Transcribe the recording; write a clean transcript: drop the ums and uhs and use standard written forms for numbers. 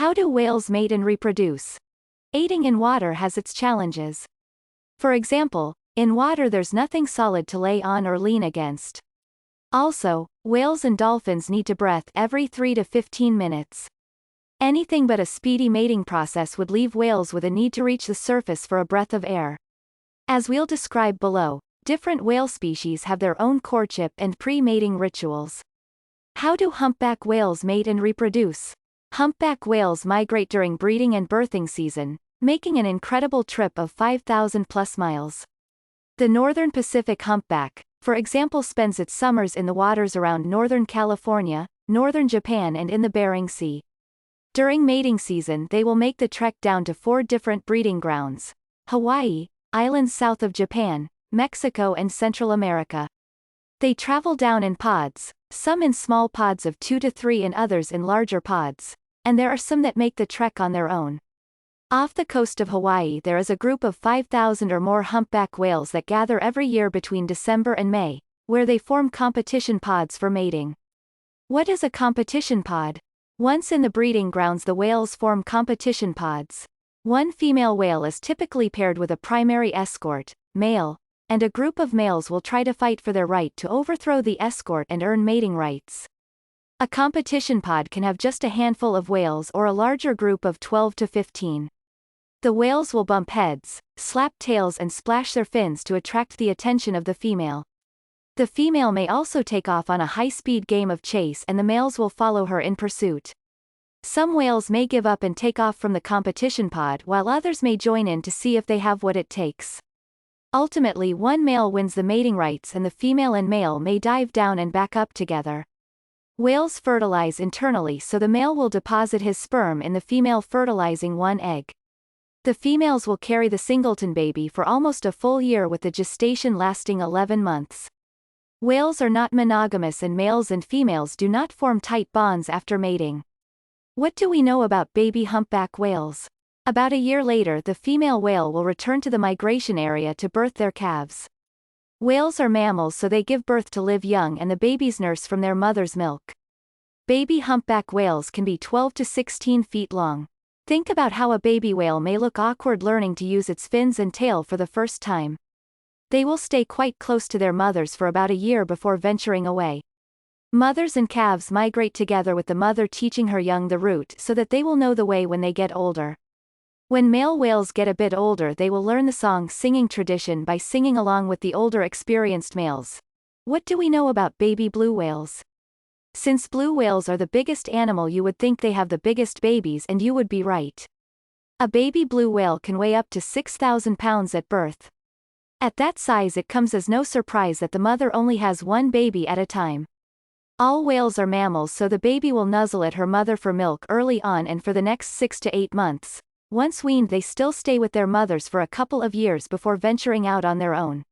How do whales mate and reproduce? Mating in water has its challenges. For example, in water there's nothing solid to lay on or lean against. Also, whales and dolphins need to breathe every 3 to 15 minutes. Anything but a speedy mating process would leave whales with a need to reach the surface for a breath of air. As we'll describe below, different whale species have their own courtship and pre-mating rituals. How do humpback whales mate and reproduce? Humpback whales migrate during breeding and birthing season, making an incredible trip of 5,000 plus miles. The northern Pacific humpback, for example, spends its summers in the waters around northern California, northern Japan and in the Bering Sea. During mating season they will make the trek down to 4 different breeding grounds: Hawaii, islands south of Japan, Mexico and Central America. They travel down in pods, some in small pods of 2 to 3 and others in larger pods, and there are some that make the trek on their own. Off the coast of Hawaii there is a group of 5,000 or more humpback whales that gather every year between December and May, where they form competition pods for mating. What is a competition pod? Once in the breeding grounds the whales form competition pods. One female whale is typically paired with a primary escort, male, and a group of males will try to fight for their right to overthrow the escort and earn mating rights. A competition pod can have just a handful of whales or a larger group of 12 to 15. The whales will bump heads, slap tails and splash their fins to attract the attention of the female. The female may also take off on a high-speed game of chase and the males will follow her in pursuit. Some whales may give up and take off from the competition pod while others may join in to see if they have what it takes. Ultimately one male wins the mating rights and the female and male may dive down and back up together. Whales fertilize internally, so the male will deposit his sperm in the female, fertilizing one egg. The females will carry the singleton baby for almost a full year, with the gestation lasting 11 months. Whales are not monogamous and males and females do not form tight bonds after mating. What do we know about baby humpback whales? About a year later the female whale will return to the migration area to birth their calves. Whales are mammals, so they give birth to live young and the babies nurse from their mother's milk. Baby humpback whales can be 12 to 16 feet long. Think about how a baby whale may look awkward learning to use its fins and tail for the first time. They will stay quite close to their mothers for about a year before venturing away. Mothers and calves migrate together, with the mother teaching her young the route so that they will know the way when they get older. When male whales get a bit older they will learn the song singing tradition by singing along with the older experienced males. What do we know about baby blue whales? Since blue whales are the biggest animal you would think they have the biggest babies, and you would be right. A baby blue whale can weigh up to 6,000 pounds at birth. At that size it comes as no surprise that the mother only has one baby at a time. All whales are mammals, so the baby will nuzzle at her mother for milk early on and for the next 6 to 8 months. Once weaned they still stay with their mothers for a couple of years before venturing out on their own.